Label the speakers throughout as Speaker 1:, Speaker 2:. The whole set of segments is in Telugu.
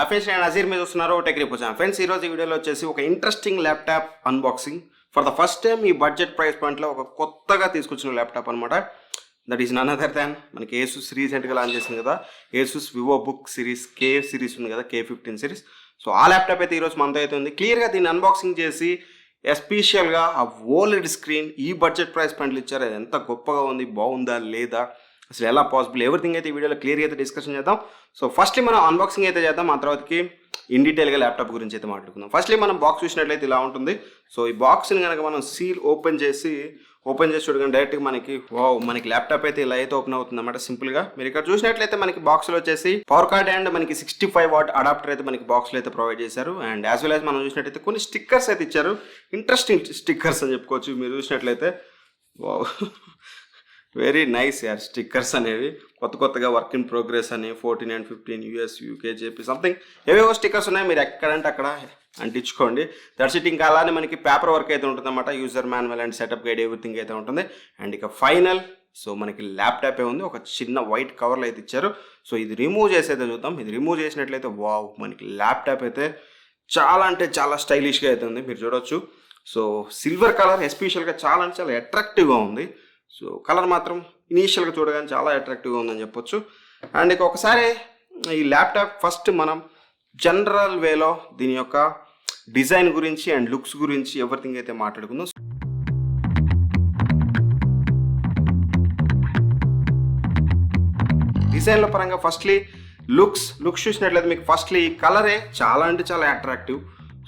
Speaker 1: ఫ్రెండ్స్ నేను నజీర్ మీద చూస్తున్నారు టెక్ రిపోర్ట్స్. ఫ్రెండ్స్ ఈరోజు ఈ వీడియోలో వచ్చేసి ఒక interesting laptop unboxing for the first time ఈ బడ్జెట్ ప్రైస్ పాయింట్లో ఒక కొత్తగా తీసుకొచ్చిన ల్యాప్టాప్ అనమాట. That is none other than మనకి ఏసూస్ రీసెంట్గా లాంచ్ చేసింది కదా, Asus Vivobook series K series ఉంది కదా, K15 సిరీస్. సో ఆ ల్యాప్టాప్ అయితే ఈరోజు మనతో అయితే ఉంది. క్లియర్గా దీన్ని అన్బాక్సింగ్ చేసి ఎస్పెషల్గా ఆ ఓలెడ్ స్క్రీన్ ఈ బడ్జెట్ ప్రైస్ పాయింట్లు ఇచ్చారు, అది ఎంత గొప్పగా ఉంది, బాగుందా లేదా, అసలు ఎలా పాసిబుల్, ఎవ్రీథింగ్ అయితే ఈ వీడియోలో క్లియర్గా అయితే డిస్కషన్ చేద్దాం. సో ఫస్ట్లీ మనం అన్బాక్సింగ్ అయితే చేద్దాం, ఆ తర్వాతకి ఇన్ డీటెయిల్గా ల్యాప్టాప్ గురించి అయితే మాట్లాడుకుందాం. ఫస్ట్లీ మనం బాక్స్ చూసినట్లయితే ఇలా ఉంటుంది. సో ఈ బాక్స్ని కనుక మనం సీల్ ఓపెన్ చేసి చూడగానే డైరెక్ట్గా మనకి ల్యాప్టాప్ అయితే ఇలా అయితే ఓపెన్ అవుతుంది అన్నమాట. సింపుల్గా మీరు ఇక్కడ చూసినట్లయితే మనకి బాక్స్లో వచ్చేసి పవర్ కార్డ్ అండ్ మనకి 65 వాట్ అడాప్టర్ అయితే మనకి బాక్స్లో అయితే ప్రొవైడ్ చేశారు. అండ్ యాజ్ వెల్ యాజ్ మనం చూసినట్లయితే కొన్ని స్టిక్కర్స్ అయితే ఇచ్చారు, ఇంట్రెస్టింగ్ స్టిక్కర్స్ అని చెప్పుకోవచ్చు. మీరు చూసినట్లయితే వెరీ నైస్ యార్ స్టిక్కర్స్ అనేవి, కొత్తగా వర్క్ ఇన్ ప్రోగ్రెస్ అని 14 and 15 US UK JP something ఏవేవో స్టిక్కర్స్ ఉన్నాయి, మీరు ఎక్కడంటే అక్కడ అంటించుకోండి. That's it. ఇంకా అలానే మనకి పేపర్ వర్క్ అయితే ఉంటుంది అన్నమాట, user manual and setup guide everything అయితే ఉంటుంది. అండ్ ఇక ఫైనల్ సో మనకి ల్యాప్టాప్ ఉంది, ఒక చిన్న వైట్ కవర్లో అయితే ఇచ్చారు. సో ఇది రిమూవ్ చేసి అయితే చూద్దాం. ఇది రిమూవ్ చేసినట్లయితే మనకి ల్యాప్టాప్ అయితే చాలా అంటే చాలా స్టైలిష్గా అయితే ఉంది, మీరు చూడొచ్చు. సో సిల్వర్ కలర్ ఎస్పెషల్గా చాలా అంటే చాలా అట్రాక్టివ్గా ఉంది. సో కలర్ మాత్రం ఇనీషియల్గా చూడగానే చాలా అట్రాక్టివ్గా ఉందని చెప్పొచ్చు. అండ్ ఇక ఒకసారి ఈ ల్యాప్టాప్ ఫస్ట్ మనం జనరల్ వేలో దీని యొక్క డిజైన్ గురించి అండ్ లుక్స్ గురించి ఎవ్రీథింగ్ అయితే మాట్లాడుకుందాం. డిజైన్ల పరంగా ఫస్ట్లీ లుక్స్ చూసినట్లయితే మీకు ఫస్ట్లీ ఈ కలరే చాలా అంటే చాలా అట్రాక్టివ్.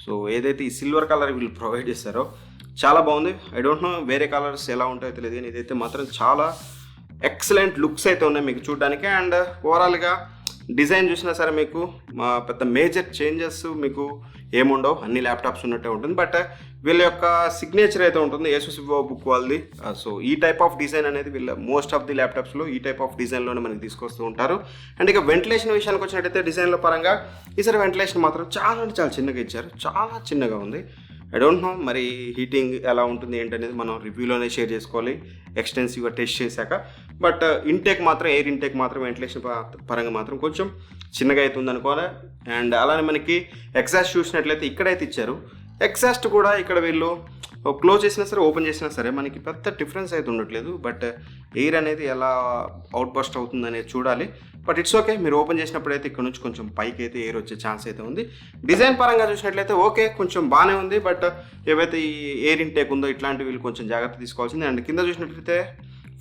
Speaker 1: సో ఏదైతే ఈ సిల్వర్ కలర్ వీళ్ళు ప్రొవైడ్ చేస్తారో చాలా బాగుంది. ఐ డోంట్ నో వేరే కలర్స్ ఎలా ఉంటాయో తెలియదు, కానీ ఇదైతే మాత్రం చాలా ఎక్సలెంట్ లుక్స్ అయితే ఉన్నాయి మీకు చూడడానికి. అండ్ ఓవరాల్గా డిజైన్ చూసినా సరే మీకు పెద్ద మేజర్ చేంజెస్ మీకు ఏముండవు, అన్ని ల్యాప్టాప్స్ ఉన్నట్టే ఉంటుంది. బట్ వీళ్ళ యొక్క సిగ్నేచర్ అయితే ఉంటుంది Asus VivoBook వాళ్ళది. సో ఈ టైప్ ఆఫ్ డిజైన్ అనేది వీళ్ళ మోస్ట్ ఆఫ్ ది ల్యాప్టాప్స్లో ఈ టైప్ ఆఫ్ డిజైన్లోనే మనకి తీసుకొస్తూ ఉంటారు. అండ్ ఇక వెంటిలేషన్ విషయానికి వచ్చినట్టయితే డిజైన్ల పరంగా ఈసారి వెంటిలేషన్ మాత్రం చాలా అంటే చాలా చిన్నగా ఇచ్చారు, చాలా చిన్నగా ఉంది. ఐ డోంట్ నో మరి హీటింగ్ ఎలా ఉంటుంది ఏంటనేది మనం రివ్యూలోనే షేర్ చేసుకోవాలి ఎక్స్టెన్సివ్గా టెస్ట్ చేశాక. బట్ ఇంటేక్ మాత్రం ఎయిర్ ఇంటేక్ మాత్రం వెంటిలేషన్ పరంగా మాత్రం కొంచెం చిన్నగా అవుతుంది అనుకోవాలి. అండ్ అలానే మనకి ఎగ్జాస్ట్ చూసినట్లయితే ఇక్కడైతే ఇచ్చారు, ఎగ్జాస్ట్ కూడా ఇక్కడ వీళ్ళు క్లోజ్ చేసినా సరే ఓపెన్ చేసినా సరే మనకి పెద్ద డిఫరెన్స్ అయితే ఉండట్లేదు. బట్ ఎయిర్ అనేది ఎలా అవుట్ బస్ట్ అవుతుంది అనేది చూడాలి. బట్ ఇట్స్ ఓకే, మీరు ఓపెన్ చేసినప్పుడు అయితే ఇక్కడ నుంచి కొంచెం పైకి అయితే ఎయిర్ వచ్చే ఛాన్స్ అయితే ఉంది. డిజైన్ పరంగా చూసినట్లయితే ఓకే, కొంచెం బాగానే ఉంది. బట్ ఏవైతే ఈ ఎయిర్ ఇంటేక్ ఉందో ఇట్లాంటివి వీళ్ళు కొంచెం జాగ్రత్త తీసుకోవాల్సింది. అండ్ కింద చూసినట్లయితే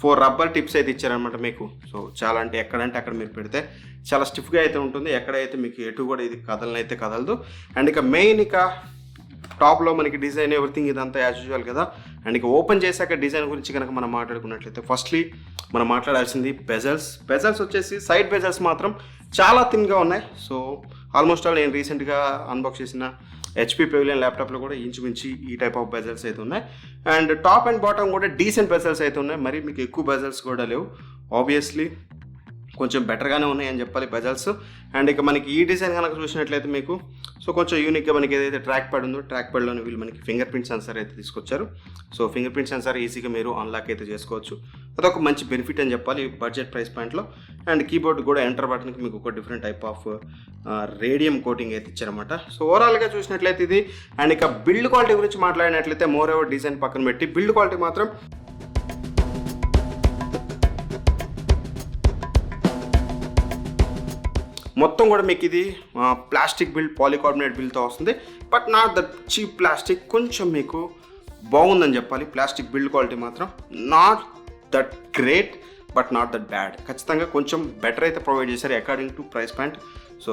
Speaker 1: 4 రబ్బర్ టిప్స్ అయితే ఇచ్చారనమాట మీకు. సో చాలా అంటే ఎక్కడంటే అక్కడ మీరు పెడితే చాలా స్టిఫ్గా అయితే ఉంటుంది, ఎక్కడైతే మీకు ఎటు కూడా ఇది కదలనైతే కదలదు. అండ్ ఇక మెయిన్ ఇక టాప్లో మనకి డిజైన్ ఎవ్రీథింగ్ ఇదంతా యాజ్ యూజువల్ కదా. అండ్ ఇక ఓపెన్ చేశాక డిజైన్ గురించి కనుక మనం మాట్లాడుకున్నట్లయితే ఫస్ట్లీ మనం మాట్లాడాల్సింది బెజల్స్ వచ్చేసి సైడ్ బెజల్స్ మాత్రం చాలా థిన్గా ఉన్నాయి. సో ఆల్మోస్ట్ ఆల్ నేను రీసెంట్గా అన్బాక్స్ చేసిన HP పెవిలియన్ ల్యాప్టాప్లో కూడా ఇంచుమించి ఈ టైప్ ఆఫ్ బెజల్స్ అయితే ఉన్నాయి. అండ్ టాప్ అండ్ బాటమ్ కూడా డీసెంట్ బెజల్స్ అయితే ఉన్నాయి, మరి మీకు ఎక్కువ బెజల్స్ కూడా లేవు. ఆబ్వియస్లీ కొంచెం బెటర్గానే ఉన్నాయి అని చెప్పాలి బెజల్స్. అండ్ ఇక మనకి ఈ డిజైన్ కనుక చూసినట్లయితే మీకు సో కొంచెం యూనిక్గా మనకి ఏదైతే ట్రాక్ ప్యాడ్ ఉందో ట్రాక్ ప్యాడ్లోనే వీళ్ళు మనకి ఫింగర్ ప్రింట్ సెన్సార్ అయితే తీసుకొచ్చారు. సో ఫింగర్ ప్రింట్ సెన్సార్ ఈజీగా మీరు అన్లాక్ అయితే చేసుకోవచ్చు, అదొక మంచి బెనిఫిట్ అని చెప్పాలి బడ్జెట్ ప్రైస్ పాయింట్లో. అండ్ కీబోర్డ్ కూడా ఎంటర్ బటన్కి మీకు ఒక different type of radium coating అయితే ఇచ్చారన్నమాట. సో ఓవరాల్గా చూసినట్లయితే ఇది. అండ్ ఇక బిల్డ్ క్వాలిటీ గురించి మాట్లాడినట్లయితే మోర్ ఓవర్ డిజైన్ పక్కన పెట్టి బిల్డ్ క్వాలిటీ మాత్రం మొత్తం కూడా మీకు ఇది ప్లాస్టిక్ బిల్డ్, పాలికార్బోనేట్ బిల్డ్తో వస్తుంది. But not that cheap plastic, కొంచెం మీకు బాగుందని చెప్పాలి. ప్లాస్టిక్ బిల్డ్ క్వాలిటీ మాత్రం not that great but not that bad, ఖచ్చితంగా కొంచెం బెటర్ అయితే ప్రొవైడ్ చేశారు according to price point. So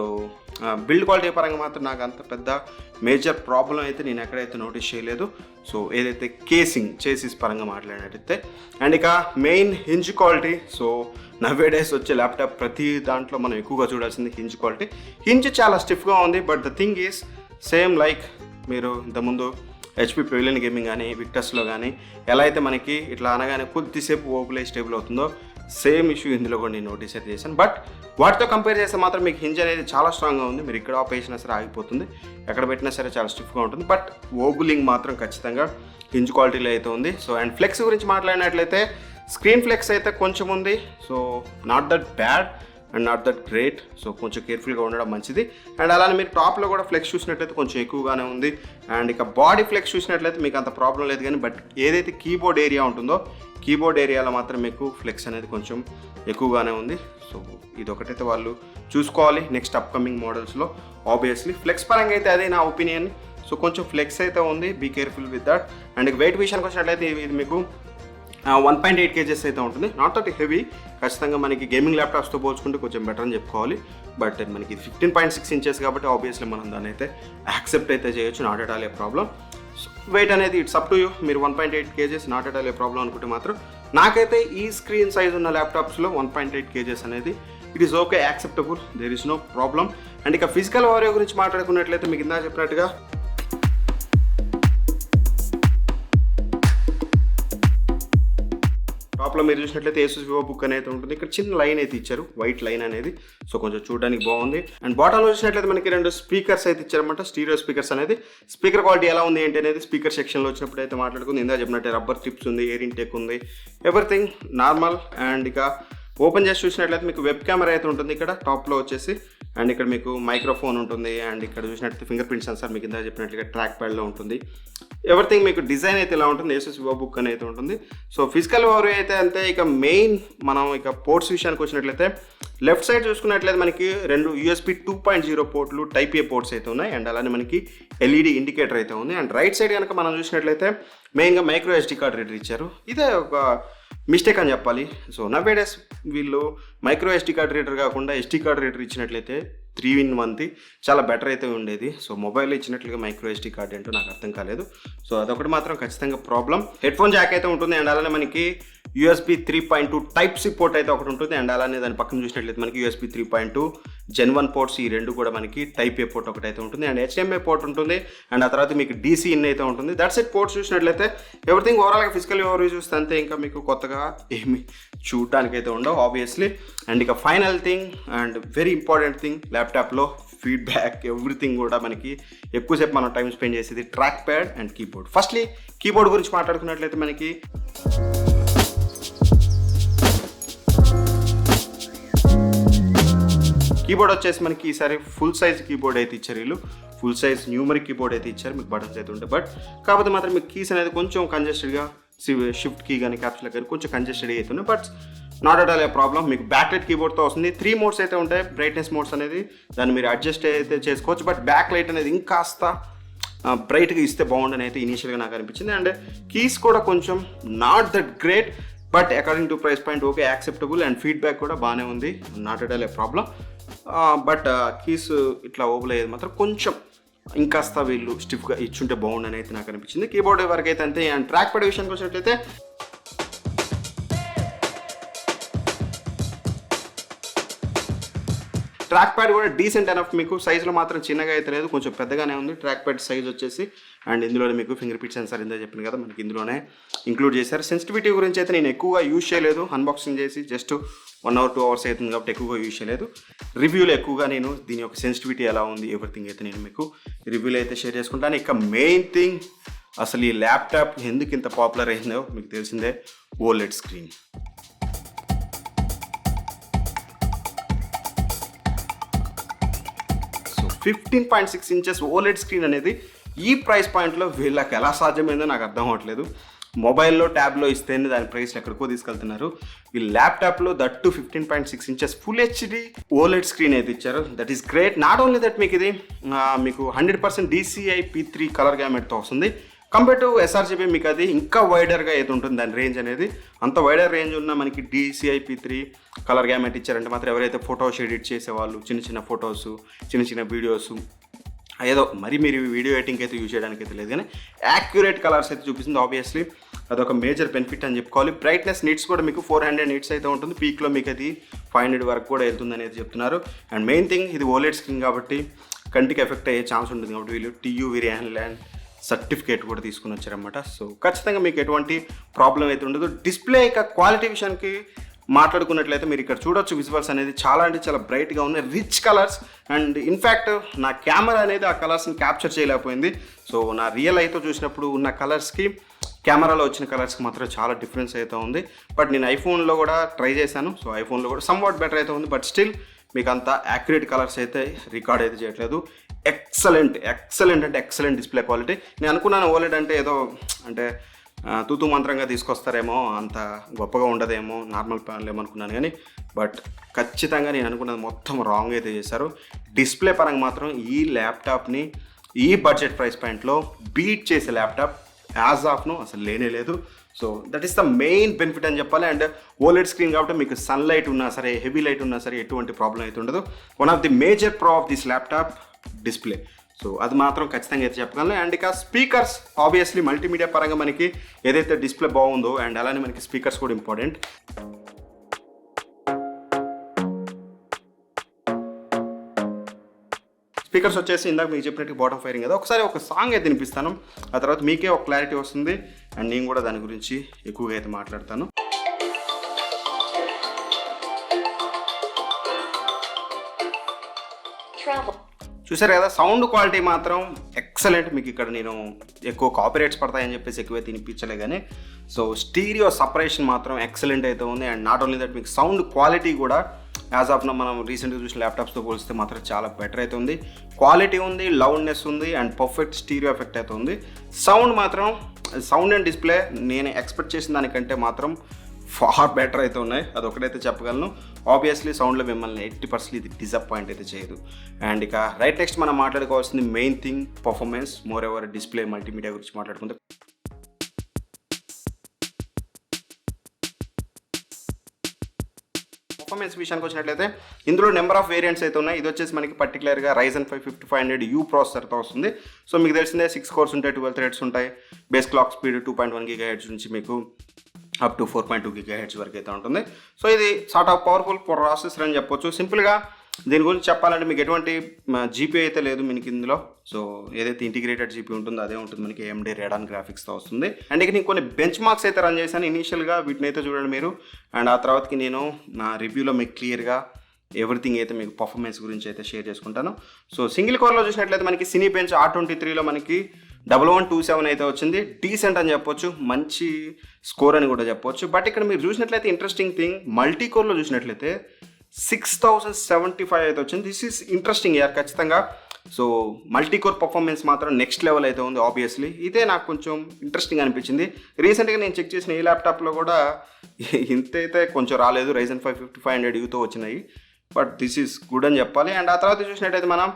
Speaker 1: build quality పరంగా మాత్రం నాకు అంత పెద్ద మేజర్ ప్రాబ్లం అయితే నేను ఎక్కడైతే నోటీస్ చేయలేదు. సో ఏదైతే చేసిస్ పరంగా మాట్లాడినట్టయితే. అండ్ ఇక main hinge quality. So nowadays వచ్చే ల్యాప్టాప్ ప్రతి దాంట్లో మనం ఎక్కువగా చూడాల్సింది హింజ్ క్వాలిటీ. హింజ్ చాలా స్టిఫ్గా ఉంది. But the thing is same like మీరు ఇంతకుముందు HP పెవిలియన్ గేమింగ్ కానీ విక్టర్స్లో కానీ ఎలా అయితే మనకి ఇట్లా అనగానే కొద్దిసేపు ఓపెన్ స్టేబుల్ అవుతుందో సేమ్ ఇష్యూ ఇందులో కూడా నేను నోటీస్ అయితే చేశాను. బట్ వాటితో కంపేర్ చేస్తే మాత్రం మీకు హింజ్ అనేది చాలా స్ట్రాంగ్గా ఉంది, మీరు ఇక్కడ ఆఫ్ వేసినా సరే ఆగిపోతుంది, ఎక్కడ పెట్టినా సరే చాలా స్టిఫ్గా ఉంటుంది. బట్ ఓబులింగ్ మాత్రం ఖచ్చితంగా హింజ్ క్వాలిటీలో అయితే ఉంది. సో అండ్ ఫ్లెక్స్ గురించి మాట్లాడినట్లయితే స్క్రీన్ ఫ్లెక్స్ అయితే కొంచెం ఉంది. So not that bad, and not that great. So కొంచెం కేర్ఫుల్గా ఉండడం మంచిది. అండ్ అలానే మీరు టాప్లో కూడా ఫ్లెక్స్ చూసినట్లయితే కొంచెం ఎక్కువగానే ఉంది. అండ్ ఇక బాడీ ఫ్లెక్స్ చూసినట్లయితే మీకు అంత ప్రాబ్లం లేదు, కానీ బట్ ఏదైతే కీబోర్డ్ ఏరియా ఉంటుందో కీబోర్డ్ ఏరియాలో మాత్రం మీకు ఫ్లెక్స్ అనేది కొంచెం ఎక్కువగానే ఉంది. సో ఇదొకటైతే వాళ్ళు చూసుకోవాలి నెక్స్ట్ అప్కమింగ్ మోడల్స్లో. ఆబ్వియస్లీ ఫ్లెక్స్ పరంగా అయితే అదే నా ఒపీనియన్. సో కొంచెం ఫ్లెక్స్ అయితే ఉంది, be careful with that. And weight విషయానికి వచ్చినట్లయితే ఇది మీకు 1.8 kgs అయితే ఉంటుంది. Not that heavy. ఖచ్చితంగా మనకి గేమింగ్ ల్యాప్టాప్స్తో పోల్చుకుంటే కొంచెం బెటర్ అని చెప్పుకోవాలి. బట్ మనకి 15.6 inches కాబట్టి ఆబ్వియస్లీ మనం దాన్ని అయితే యాక్సెప్ట్ అయితే చేయొచ్చు. Not at all a problem. Weight అనేది ఇట్స్ అప్ టు యూ. మీరు 1.8 kgs not at all a problem అనుకుంటే మాత్రం నాకైతే ఈ స్క్రీన్ సైజ్ ఉన్న ల్యాప్టాప్స్లో 1.8 kgs అనేది it is okay, acceptable, there is no problem. And ఇక ఫిజికల్ ఓవరియో గురించి మాట్లాడుకున్నట్లయితే మీకు ఇందాక చెప్పినట్టుగా టాప్లో మీరు చూసినట్లయితే Asus VivoBook అనేది ఉంటుంది. ఇక్కడ చిన్న లైన్ అయితే ఇచ్చారు, వైట్ లైన్ అనేది. సో కొంచెం చూడడానికి బాగుంది. అండ్ బాటంలో చూసినట్లయితే మనకి 2 స్పీకర్స్ అయితే ఇచ్చారన్నమాట, స్టీరియో స్పీకర్స్ అనేది. స్పీకర్ క్వాలిటీ ఎలా ఉంది ఏంటి అనేది స్పీకర్ సెక్షన్లో వచ్చినప్పుడు అయితే మాట్లాడుకుంది. ఇందా చెప్పినట్టే రబ్బర్ టిప్స్ ఉంది, ఎయిర్ ఇంటేక్ ఉంది, ఎవ్రీథింగ్ నార్మల్. అండ్ ఇక ఓపెన్ చేసి చూసినట్లయితే మీకు వెబ్ కెమెరా అయితే ఉంటుంది ఇక్కడ టాప్లో వచ్చేసి. అండ్ ఇక్కడ మీకు మైక్రోఫోన్ ఉంటుంది. అండ్ ఇక్కడ చూసినట్లయితే ఫింగర్ ప్రింట్ సెన్సార్ మీకు ఇందా చెప్పినట్లుగా ట్రాక్ ప్యాడ్లో ఉంటుంది. ఎవ్రీథింగ్ మీకు డిజైన్ అయితే ఇలా ఉంటుంది. Asus VivoBook అని అయితే ఉంటుంది. సో ఫిజికల్ ఓవరియో అయితే అంతే. ఇక మెయిన్ మనం ఇక పోర్ట్స్ విషయానికి వచ్చినట్లయితే లెఫ్ట్ సైడ్ చూసుకున్నట్లయితే మనకి 2 USB 2.0 పోర్ట్లు టైప్ ఏ పోర్ట్స్ అయితే ఉన్నాయి. అండ్ అలానే మనకి LED ఇండికేటర్ అయితే ఉంది. అండ్ రైట్ సైడ్ కనుక మనం చూసినట్లయితే మెయిన్గా మైక్రో SD కార్డ్ రీడర్ ఇచ్చారు. ఇదే ఒక మిస్టేక్ అని చెప్పాలి. సో నవేడేస్ వీళ్ళు మైక్రో SD కార్డ్ రీడర్ కాకుండా SD కార్డ్ రీడర్ ఇచ్చినట్లయితే 3-in-1 చాలా బెటర్ అయితే ఉండేది. సో మొబైల్లో ఇచ్చినట్లుగా మైక్రో SD కార్డ్ ఏంటో నాకు అర్థం కాలేదు. సో అదొకటి మాత్రం ఖచ్చితంగా ప్రాబ్లం. హెడ్ ఫోన్ జాక్ అయితే ఉంటుంది. అండ్ అలానే మనకి USB 3.2 టైప్ సి పోర్ట్ అయితే ఒకటి ఉంటుంది. అండ్ అలానే దాని పక్కన చూసినట్లయితే మనకి USB 3.2 Gen 1 పోర్ట్స్, ఈ 2 కూడా మనకి టైప్ ఏ పోర్ట్ ఒకటి అయితే ఉంటుంది. అండ్ HDMI పోర్ట్ ఉంటుంది. అండ్ ఆ తర్వాత మీకు DC ఇన్ అయితే ఉంటుంది. That's it. పోర్ట్స్ చూసినట్లయితే ఎవ్రీథింగ్ ఓవరాల్గా ఫిజికల్ ఓవర్ చూస్తే అంతే. ఇంకా మీకు కొత్తగా ఏమి చూడడానికి అయితే ఉండవు ఆబ్వియస్లీ. అండ్ ఇక final thing and very important thing, ల్యాప్టాప్లో ఫీడ్బ్యాక్ ఎవ్రీథింగ్ కూడా మనకి ఎక్కువసేపు మనం టైం స్పెండ్ చేసేది track pad and keyboard. Firstly keyboard గురించి మాట్లాడుకున్నట్లయితే మనకి కీబోర్డ్ వచ్చేసి మనకి ఈసారి ఫుల్ సైజ్ కీబోర్డ్ అయితే ఇచ్చారు. వీళ్ళు ఫుల్ సైజ్ న్యూమరిక్ కీబోర్డ్ అయితే ఇచ్చారు. మీకు బటన్స్ అయితే ఉంటాయి. బట్ కాకపోతే మాత్రం మీకు కీస్ అనేది కొంచెం కంజెస్టెడ్గా, షిఫ్ట్ కీ కానీ క్యాప్స్లో కానీ కొంచెం కంజెస్టెడ్గా అవుతున్నాయి. But not at all a problem. మీకు బ్యాక్లైట్ కీబోర్డ్తో వస్తుంది. 3 మోడ్స్ అయితే ఉంటాయి. బ్రైట్నెస్ మోడ్స్ అనేది దాన్ని మీరు అడ్జస్ట్ అయితే చేసుకోవచ్చు. బట్ బ్యాక్ లైట్ అనేది ఇంకాస్త బ్రైట్గా ఇస్తే బాగుండని అయితే ఇనీషియల్గా నాకు అనిపించింది. అండ్ కీస్ కూడా కొంచెం not that great, but according to price point okay, acceptable. And feedback కూడా బాగానే ఉంది, not at all a problem. But keys ఇట్లా ఓపెన్ అయ్యేది మాత్రం కొంచెం ఇంకాస్త వీళ్ళు స్టిఫ్గా ఇచ్చుంటే బాగుండని అయితే నాకు అనిపించింది. కీబోర్డ్ వరకు అయితే అంతే. అండ్ ట్రాక్ ప్యాడ్ విషయానికి వచ్చినట్లయితే ట్రాక్ ప్యాడ్ కూడా డీసెంట్ ఎనఫ్. మీకు సైజులో మాత్రం చిన్నగా అయితే లేదు, కొంచెం పెద్దగానే ఉంది ట్రాక్ ప్యాడ్ సైజ్ వచ్చేసి. అండ్ ఇందులోనే మీకు ఫింగర్ ప్రింట్ సెన్సార్ ఇందా చెప్పిన కదా మనకి ఇందులోనే ఇంక్లూడ్ చేశారు. సెన్సిటివిటీ గురించి అయితే నేను ఎక్కువగా యూజ్ చేయలేదు. అన్బాక్సింగ్ చేసి జస్ట్ 1 hour 2 hours అవుతుంది కాబట్టి ఎక్కువగా యూజ్ చేయలేదు. రివ్యూలో ఎక్కువగా నేను దీని యొక్క సెన్సిటివిటీ ఎలా ఉంది ఎవ్రీథింగ్ అయితే నేను మీకు రివ్యూలో అయితే షేర్ చేసుకుంటాను. ఇక మెయిన్ థింగ్, అసలు ఈ ల్యాప్టాప్ ఎందుకు ఇంత పాపులర్ అయిందో మీకు తెలిసిందే, OLED screen. So 15.6 inches OLED screen అనేది ఈ ప్రైస్ పాయింట్లో వీళ్ళకి ఎలా సాధ్యమైందో నాకు అర్థం అవ్వట్లేదు. మొబైల్లో ట్యాబ్లో ఇస్తేనే దాని ప్రైస్లు ఎక్కడికో తీసుకెళ్తున్నారు. ఈ ల్యాప్టాప్లో that 15.6 inches full HD OLED screen అయితే ఇచ్చారు. That is great. Not only that, మీకు ఇది మీకు 100% DCI P3 కలర్ గ్యామెట్తో వస్తుంది. కంపేర్ టు SRGB మీకు అది ఇంకా వైడర్గా అయితే ఉంటుంది దాని రేంజ్ అనేది. అంత వైడర్ రేంజ్ ఉన్న మనకి DCI P3 కలర్ గ్యామెట్ ఇచ్చారంటే మాత్రం ఎవరైతే ఫోటోస్ ఎడిట్ చేసేవాళ్ళు, చిన్న చిన్న ఫొటోస్, చిన్న చిన్న వీడియోస్, ఏదో మరి మీరు వీడియో ఎడిటింగ్ అయితే యూజ్ చేయడానికి అయితే లేదు, కానీ యాక్యురేట్ కలర్స్ అయితే చూపిస్తుంది. ఆబ్వియస్లీ అదొక మేజర్ బెనిఫిట్ అని చెప్పుకోవాలి. బ్రైట్నెస్ నీట్స్ కూడా మీకు 400 nits అయితే ఉంటుంది. పీక్లో మీకు అది 500 వరకు కూడా వెళ్తుంది అనేది చెప్తున్నారు. అండ్ మెయిన్ థింగ్, ఇది OLED స్క్రీన్ కాబట్టి కంటికి ఎఫెక్ట్ అయ్యే ఛాన్స్ ఉంటుంది కాబట్టి వీళ్ళు TUV ల్యాండ్ సర్టిఫికేట్ కూడా తీసుకుని వచ్చారన్నమాట. సో ఖచ్చితంగా మీకు ఎటువంటి ప్రాబ్లం అయితే ఉండదు. డిస్ప్లే ఇక క్వాలిటీ విషయానికి మాట్లాడుకున్నట్లయితే మీరు ఇక్కడ చూడొచ్చు, విజువల్స్ అనేది చాలా అంటే చాలా బ్రైట్గా ఉన్నాయి, రిచ్ కలర్స్. అండ్ ఇన్ఫ్యాక్ట్ నా కెమెరా అనేది ఆ కలర్స్ని క్యాప్చర్ చేయలేకపోయింది. సో నా రియల్ అయితే చూసినప్పుడు ఉన్న కలర్స్కి కెమెరాలో వచ్చిన కలర్స్కి మాత్రం చాలా డిఫరెన్స్ అయితే ఉంది. బట్ నేను ఐఫోన్లో కూడా ట్రై చేశాను. సో ఐఫోన్లో కూడా సమ్వాట్ బెటర్ అయితే ఉంది. బట్ స్టిల్ మీకు అంత యాక్యురేట్ కలర్స్ అయితే రికార్డ్ అయితే చేయట్లేదు. ఎక్సలెంట్ అంటే ఎక్సలెంట్ డిస్ప్లే క్వాలిటీ. నేను అనుకున్నాను ఓలెడ్ అంటే ఏదో అంటే తూతూ మంత్రంగా తీసుకొస్తారేమో, అంత గొప్పగా ఉండదేమో, నార్మల్ ప్యానల్ ఏమనుకున్నాను. కానీ బట్ ఖచ్చితంగా నేను అనుకున్నది మొత్తం రాంగ్ అయితే చేశారు. డిస్ప్లే పరంగా మాత్రం ఈ ల్యాప్టాప్ని ఈ బడ్జెట్ ప్రైస్ పాయింట్లో బీట్ చేసే ల్యాప్టాప్ యాజ్ ఆఫ్ నో అసలు లేనే లేదు. So that is the main benefit అని చెప్పాలి. అండ్ ఓలెడ్ స్క్రీన్ కాబట్టి మీకు సన్లైట్ ఉన్నా సరే, హెవీ లైట్ ఉన్నా సరే ఎటువంటి ప్రాబ్లం అయితే ఉండదు. One of the major pro of this laptop display. So అది మాత్రం ఖచ్చితంగా అయితే చెప్పగలను. అండ్ ఇక స్పీకర్స్ ఆబ్వియస్లీ మల్టీమీడియా పరంగా మనకి ఏదైతే డిస్ప్లే బాగుందో అండ్ అలానే మనకి స్పీకర్స్ కూడా ఇంపార్టెంట్. స్పీకర్స్ వచ్చేసి ఇందాక మీకు చెప్పినట్టు బాటమ్ ఫైరింగ్ కదా. ఒకసారి ఒక సాంగ్ అయితే వినిపిస్తాను, ఆ తర్వాత మీకే ఒక క్లారిటీ వస్తుంది అండ్ నేను కూడా దాని గురించి ఎక్కువగా అయితే మాట్లాడతాను. చూసారు కదా, సౌండ్ క్వాలిటీ మాత్రం ఎక్సలెంట్. మీకు ఇక్కడ నేను ఎక్కువ కాపీరైట్స్ పడతాయని చెప్పేసి ఎక్కువైతే వినిపించలే, కానీ సో స్టీరియో సపరేషన్ మాత్రం ఎక్సలెంట్ అయితే ఉంది. అండ్ నాట్ ఓన్లీ దట్, మీకు సౌండ్ క్వాలిటీ కూడా యాజ్ ఆఫ్ నో మనం రీసెంట్గా చూసిన ల్యాప్టాప్స్తో పోలిస్తే మాత్రం చాలా బెటర్ అయితే ఉంది. క్వాలిటీ ఉంది, లౌడ్నెస్ ఉంది అండ్ పర్ఫెక్ట్ స్టీరియో ఎఫెక్ట్ అయితే ఉంది. సౌండ్ మాత్రం, సౌండ్ అండ్ డిస్ప్లే నేను ఎక్స్పెక్ట్ చేసిన దానికంటే మాత్రం ఫార్ బెటర్ అయితే ఉన్నాయి. అది ఒకటైతే చెప్పగలను. ఆబ్వియస్లీ సౌండ్లో మిమ్మల్ని 80% ఇది డిసప్పాయింట్ అయితే చేయదు. అండ్ ఇక రైట్ నెక్స్ట్ మనం మాట్లాడుకోవాల్సింది main thing performance. Moreover display multimedia గురించి మాట్లాడుకుంటే పర్ఫార్మెన్స్ విషయానికి వచ్చినట్లయితే ఇందులో నెంబర్ ఆఫ్ వేరియంట్స్ అయితే ఉన్నాయి. ఇది వచ్చేసి మనకి పర్టికులర్గా Ryzen 5 5500U ప్రాసెసర్తో వస్తుంది. సో మీకు తెలిసిందే 6 కోర్స్ ఉంటాయి, 12 థ్రెడ్స్ ఉంటాయి. బేస్ క్లాక్ స్పీడ్ 2.1 GHz నుంచి మీకు అప్ టు 4.2 GHz వరకు అయితే ఉంటుంది. సో ఇది సార్ట్ ఆఫ్ పవర్ఫుల్ ప్రాసెసర్ అని చెప్పొచ్చు. సింపుల్గా దీని గురించి చెప్పాలంటే మీకు ఎటువంటి జీపీ అయితే లేదు మనకి ఇందులో. సో ఏదైతే ఇంటిగ్రేటెడ్ జీపీ ఉంటుందో అదే ఉంటుంది మనకి. AMD Radeon గ్రాఫిక్స్తో వస్తుంది. అండ్ ఇక నేను కొన్ని బెంచ్ మార్క్స్ అయితే రన్ చేశాను ఇనీషియల్గా, వీటిని అయితే చూడండి మీరు. అండ్ ఆ తర్వాతకి నేను నా రివ్యూలో మీకు క్లియర్గా ఎవ్రీథింగ్ అయితే మీకు పర్ఫార్మెన్స్ గురించి అయితే షేర్ చేసుకుంటాను. సో సింగిల్ కోర్లో చూసినట్లయితే మనకి సినీ బెంచ్ R23లో మనకి 1127 అయితే వచ్చింది. డీసెంట్ అని చెప్పొచ్చు, మంచి స్కోర్ అని కూడా చెప్పొచ్చు. బట్ ఇక్కడ మీరు చూసినట్లయితే ఇంట్రెస్టింగ్ థింగ్, మల్టీ కోర్లో చూసినట్లయితే 6075 అయితే వచ్చింది. దిస్ ఈస్ ఇంట్రెస్టింగ్ యార్ ఖచ్చితంగా. సో మల్టీ కోర్ పర్ఫార్మెన్స్ మాత్రం నెక్స్ట్ లెవెల్ అయితే ఉంది ఆబ్వియస్లీ. ఇదే నాకు కొంచెం ఇంట్రెస్టింగ్ అనిపించింది. రీసెంట్గా నేను చెక్ చేసిన ఈ ల్యాప్టాప్లో కూడా ఇంతైతే కొంచెం రాలేదు. Ryzen 5 5500Uతో వచ్చినాయి. బట్ దిస్ ఈస్ గుడ్ అని చెప్పాలి. అండ్ ఆ తర్వాత చూసినట్లయితే మనం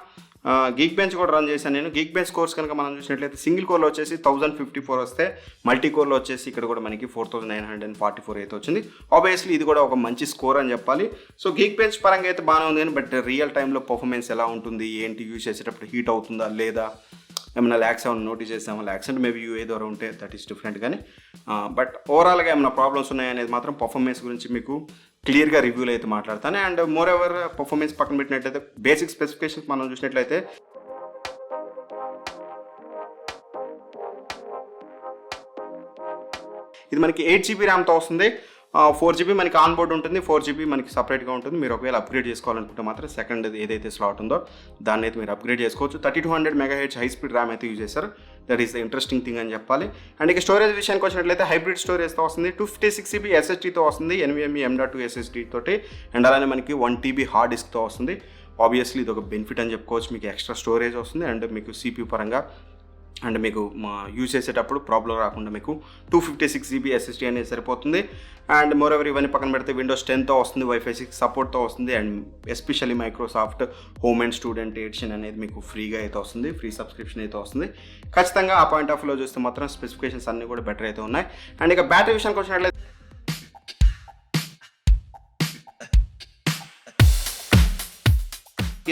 Speaker 1: గీక్ బెంచ్ కూడా రన్ చేశాను నేను. గీక్ బెంచ్ కోర్స్ కనుక మనం చూసినట్లయితే సింగిల్ కోర్లో వచ్చేసి 1054 వస్తే, మల్టీ కోర్లో వచ్చేసి ఇక్కడ కూడా మనకి 4944 అయితే వచ్చింది. ఆబ్వియస్లీ ఇది కూడా ఒక మంచి స్కోర్ అని చెప్పాలి. సో గీక్ బెంచ్ పరంగా అయితే బాగానే ఉంది, కానీ బట్ రియల్ టైంలో పర్ఫార్మెన్స్ ఎలా ఉంటుంది, ఏంటి, యూజ్ చేసేటప్పుడు హీట్ అవుతుందా లేదా, ఏమైనా ల్యాక్స్ ఏమైనా నోటీస్ చేసామా, ల్యాక్స్ అంటే మేబీ యూఏ ద్వారా ఉంటే దట్ ఈస్ డిఫరెంట్. కానీ బట్ ఓవరాల్గా ఏమైనా ప్రాబ్లమ్స్ ఉన్నాయనేది మాత్రం పర్ఫార్మెన్స్ గురించి మీకు క్లియర్గా రివ్యూలో అయితే మాట్లాడతాను. అండ్ మోర్ ఎవర్ పర్ఫార్మెన్స్ పక్కన పెట్టినట్లయితే బేసిక్ స్పెసిఫికేషన్స్ మనం చూసినట్లయితే ఇది మనకి 8GB ర్యామ్తో వస్తుంది. 4GB మనకి ఆన్ బోర్డ్ ఉంటుంది, 4GB మనకి సపరేట్గా ఉంటుంది. మీరు ఒకవేళ అప్గ్రేడ్ చేసుకోవాలనుకుంటే మాత్రం సెకండ్ ఏదైతే స్లాట్ ఉందో దాన్ని అయితే మీరు అప్గ్రేడ్ చేసుకోవచ్చు. 3200 MHz హై స్పీడ్ ర్యామ్ అయితే యూజ్ చేస్తారు. That is the interesting thing అని చెప్పాలి. అండ్ ఇక స్టోరేజ్ విషయానికి వచ్చినట్లయితే హైబ్రిడ్ స్టోరేజ్తో వస్తుంది. 256GB SSDతో వస్తుంది, NVMe M.2 SSD తోటి. అండ్ అలానే మనకి 1TB హార్డ్ డిస్క్తో వస్తుంది. ఆబ్వియస్లీ ఇది ఒక బెనిఫిట్ అని చెప్పుకోవచ్చు. మీకు ఎక్స్ట్రా స్టోరేజ్ వస్తుంది అండ్ మీకు CPU పరంగా అండ్ మీకు యూజ్ చేసేటప్పుడు ప్రాబ్లం రాకుండా మీకు 256GB SSD అనేది సరిపోతుంది. అండ్ మోర్ ఎవర్ ఇవన్నీ పక్కన పెడితే విండోస్ 10తో వస్తుంది, Wi-Fi 6 సపోర్ట్తో వస్తుంది. And especially Microsoft Home and Student edition అనేది మీకు ఫ్రీగా అయితే వస్తుంది, ఫ్రీ సబ్స్క్రిప్షన్ అయితే వస్తుంది. ఖచ్చితంగా ఆ పాయింట్ ఆఫ్ వ్యూలో చూస్తే మాత్రం స్పెసిఫికేషన్స్ అన్నీ కూడా బెటర్ అయితే ఉన్నాయి. అండ్ ఇక బ్యాటరీ విషయానికి వచ్చినట్లయితే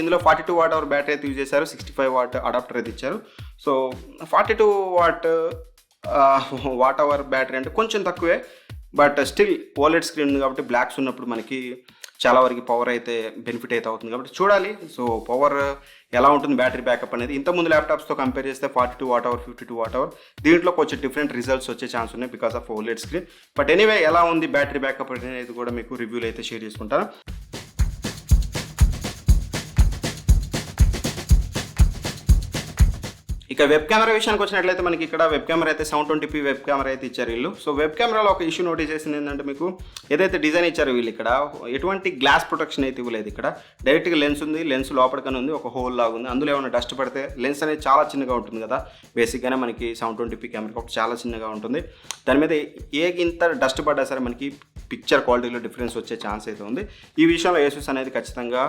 Speaker 1: ఇందులో 42 వాట్ అవర్ బ్యాటరీ అయితే యూజ్ చేశారు, 65 వాట్ అడాప్టర్ అయితే ఇచ్చారు. సో 42 వాట్ అవర్ బ్యాటరీ అంటే కొంచెం తక్కువే, బట్ స్టిల్ ఓలెడ్ స్క్రీన్ ఉంది కాబట్టి బ్లాక్స్ ఉన్నప్పుడు మనకి చాలా వరకు పవర్ అయితే బెనిఫిట్ అయితే అవుతుంది కాబట్టి చూడాలి. సో పవర్ ఎలా ఉంటుంది, బ్యాటరీ బ్యాకప్ అనేది ఇంతకుముందు ల్యాప్టాప్స్తో కంపేర్ చేస్తే 42 వాట్ అవర్ 52 వాట్ అవర్ దీంట్లో కొంచెం డిఫరెంట్ రిజల్ట్స్ వచ్చే ఛాన్స్ ఉన్నాయి because of OLED screen. But anyway ఎలా ఉంది బ్యాటరీ బ్యాకప్ అనేది కూడా మీకు రివ్యూలో అయితే షేర్ చేసుకుంటాను. ఇక వెబ్ కెమెరా విషయానికి వచ్చినట్లయితే మనకి ఇక్కడ వెబ్ కెమెరా అయితే 720p వెబ్ కెమెరా అయితే ఇచ్చారు వీళ్ళు. సో వెబ్ కెమెరాలో ఒక ఇష్యూ నోటీస్ చేసింది ఏంటంటే, మీకు ఏదైతే డిజైన్ ఇచ్చారో వీళ్ళు ఇక్కడ ఎటువంటి గ్లాస్ ప్రొటెక్షన్ అయితే ఇవ్వలేదు. ఇక్కడ డైరెక్ట్గా లెన్స్ ఉంది, లెన్స్ లోపలికనే ఉంది, ఒక హోల్ లాగా ఉంది. అందులో ఏమైనా డస్ట్ పడితే లెన్స్ అనేది చాలా చిన్నగా ఉంటుంది కదా, బేసిక్గానే మనకి 720p కెమెరా ఒకటి చాలా చిన్నగా ఉంటుంది. దాని మీద ఇంత డస్ట్ పడ్డా సరే మనకి పిక్చర్ క్వాలిటీలో డిఫరెన్స్ వచ్చే ఛాన్స్ అయితే ఉంది. ఈ విషయంలో Asus అనేది ఖచ్చితంగా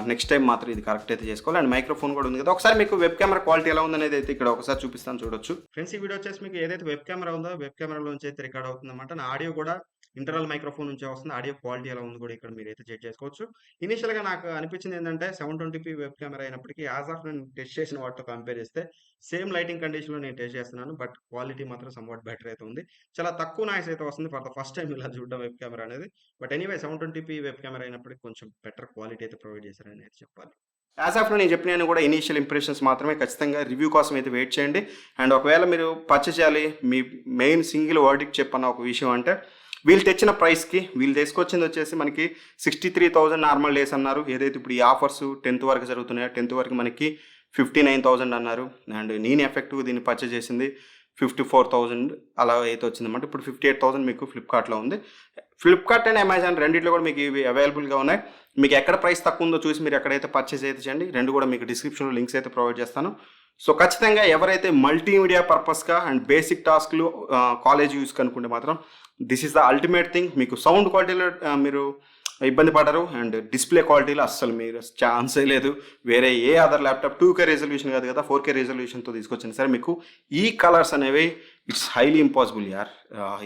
Speaker 1: నెక్స్ట్ టైం మాత్రం ఇది కరెక్ట్ అయితే చేసుకోవాలి. అండ్ మైక్రోఫోన్ కూడా ఉంది కదా, ఒకసారి మీకు వెబ్ కెమెరా క్వాలిటీ ఎలా ఉందనేది అయితే ఇక్కడ ఒకసారి చూపిస్తాను, చూడొచ్చు ఫ్రెండ్స్. ఈ వీడియో వచ్చేసి మీకు ఏదైతే వెబ్ కెమెరా ఉందో వెబ్ కెమెరాలోంచి అయితే రికార్డ్ అవుతుంది అనమాట. నా ఆడియో కూడా ఇంటర్నల్ మైక్రోఫోన్ నుంచే వస్తుంది. ఆడియో క్వాలిటీ ఎలా ఉంది కూడా ఇక్కడ మీరు అయితే చెక్ చేసుకోవచ్చు. ఇనిషియల్గా నాకు అనిపించింది ఏంటంటే 720p వెబ్ కెమెరా అయినప్పటికీ యాజ్ ఆఫ్ నేను టెస్ట్ చేసిన వాటితో కంపేర్ చేస్తే సేమ్ లైటింగ్ కండిషన్లో నేను టెస్ట్ చేస్తున్నాను, బట్ క్వాలిటీ మాత్రం సమ్వాట్ బెటర్ అయితే ఉంది. చాలా తక్కువ నాయిస్ అయితే వస్తుంది ఫర్ ద ఫస్ట్ టైం ఇలా చూడడం వెబ్ కెమెరా అనేది. But anyway 720p web camera అయినప్పటికీ కొంచెం బెటర్ క్వాలిటీ అయితే ప్రొవైడ్ చేశారని అయితే చెప్పాలి. యాజ్ ఆఫ్ నేను చెప్పిన కూడా ఇనీషియల్ ఇంప్రెషన్స్ మాత్రమే, ఖచ్చితంగా రివ్యూ కోసం అయితే వెయిట్ చేయండి. అండ్ ఒకవేళ మీరు పర్చేస్ చేయాలి, మీ మెయిన్ సింగిల్ వర్డిక్ట్ చెప్పన్న ఒక విషయం అంటే, వీళ్ళు తెచ్చిన ప్రైస్కి వీళ్ళు తీసుకొచ్చింది వచ్చేసి మనకి 63,000 నార్మల్ డేస్ అన్నారు. ఏదైతే ఇప్పుడు ఈ ఆఫర్స్ 10th వరకు జరుగుతున్నాయో 10th వరకు మనకి 59,000 అన్నారు. అండ్ నేను ఎఫెక్టివ్ దీన్ని పర్చేస్ చేసింది 54,000 అలా అయితే వచ్చిందన్నమాట. ఇప్పుడు 58,000 మీకు ఫ్లిప్కార్ట్లో ఉంది. ఫ్లిప్కార్ట్ అండ్ అమెజాన్ రెండింటిలో కూడా మీకు ఇవి అవైలబుల్గా ఉన్నాయి. మీకు ఎక్కడ ప్రైస్ తక్కువ ఉందో చూసి మీరు ఎక్కడైతే పర్చేస్ అయితే చేయండి. రెండు కూడా మీకు డిస్క్రిప్షన్లో లింక్స్ అయితే ప్రొవైడ్ చేస్తాను. సో ఖచ్చితంగా ఎవరైతే మల్టీమీడియా పర్పస్గా అండ్ బేసిక్ టాస్క్లు కాలేజ్ యూస్కి అనుకుంటే మాత్రం this is the ultimate thing. మీకు సౌండ్ క్వాలిటీలో మీరు ఇబ్బంది పడరు, అండ్ డిస్ప్లే క్వాలిటీలో అస్సలు మీరు ఛాన్సే లేదు. వేరే ఏ అదర్ ల్యాప్టాప్ 2K రెజల్యూషన్ కాదు కదా, 4K రెజల్యూషన్తో తీసుకొచ్చింది సరే మీకు ఈ కలర్స్ అనేవి ఇట్స్ హైలీ ఇంపాసిబుల్ యార్.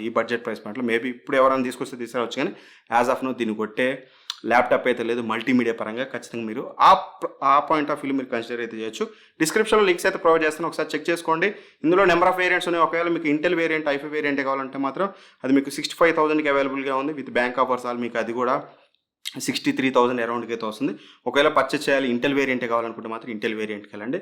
Speaker 1: ఈ బడ్జెట్ ప్రైస్ పాయింట్లో మేబీ ఇప్పుడు ఎవరైనా తీసుకొస్తే తీసుకురావచ్చు, కానీ యాజ్ ఆఫ్ నో దీన్ని కొట్టే ల్యాప్టాప్ అయితే లేదు మల్టీమీడియా పరంగా. ఖచ్చితంగా మీరు ఆ పాయింట్ ఆఫ్ వ్యూ మీరు కన్సిడర్ అయితే చేయొచ్చు. డిస్క్రిప్షన్లో లింక్స్ అయితే ప్రొవైడ్ చేస్తాను, ఒకసారి చెక్ చేసుకోండి. ఇందులో నెంబర్ ఆఫ్ వేరియంట్స్ ఉన్నాయి. ఒకవేళ మీకు ఇంటెల్ వేరియంట్ i5 వేరియంట్ కావాలంటే మాత్రం అది మీకు 65,000కి అవైలబుల్గా ఉంది. విత్ బ్యాంక్ ఆఫర్స్ ఆల్ మీకు అది కూడా 63,000 అరౌండ్కి అయితే వస్తుంది. ఒకవేళ పర్చేస్ చేయాలి ఇంటెల్ వేరియంట్ కావాలనుకుంటే మాత్రం ఇంటెల్ వేరియంట్కి వెళ్ళండి,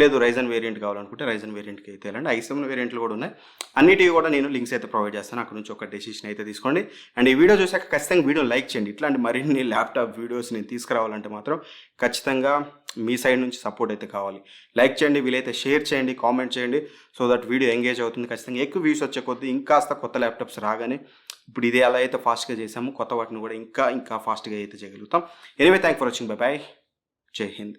Speaker 1: లేదు రైజన్ వేరియంట్ కావాలనుకుంటే రైజన్ వేరియంట్కి అయితే వెళ్ళండి. i7 వేరియంట్లు కూడా ఉన్నాయి. అన్నిటివి కూడా నేను లింక్స్ అయితే ప్రొవైడ్ చేస్తాను, అక్కడ నుంచి ఒక డెసిషన్ అయితే తీసుకోండి. అండ్ ఈ వీడియో చూసాక ఖచ్చితంగా వీడియో లైక్ చేయండి. ఇట్లాంటి మరిన్ని ల్యాప్టాప్ వీడియోస్ నేను తీసుకురావాలంటే మాత్రం ఖచ్చితంగా మీ సైడ్ నుంచి సపోర్ట్ అయితే కావాలి. లైక్ చేయండి, వీలైతే షేర్ చేయండి, కామెంట్ చేయండి, సో దట్ వీడియో ఎంగేజ్ అవుతుంది. ఖచ్చితంగా ఎక్కువ వ్యూస్ వచ్చే కొద్దీ ఇంకాస్త కొత్త ల్యాప్టాప్స్ రాగానే ఇప్పుడు ఇది ఎలా అయితే ఫాస్ట్గా చేసామో కొత్త వాటిని కూడా ఇంకా ఫాస్ట్గా అయితే చేయగలుగుతాం. Anyway thank for watching, by by, జై హింద్.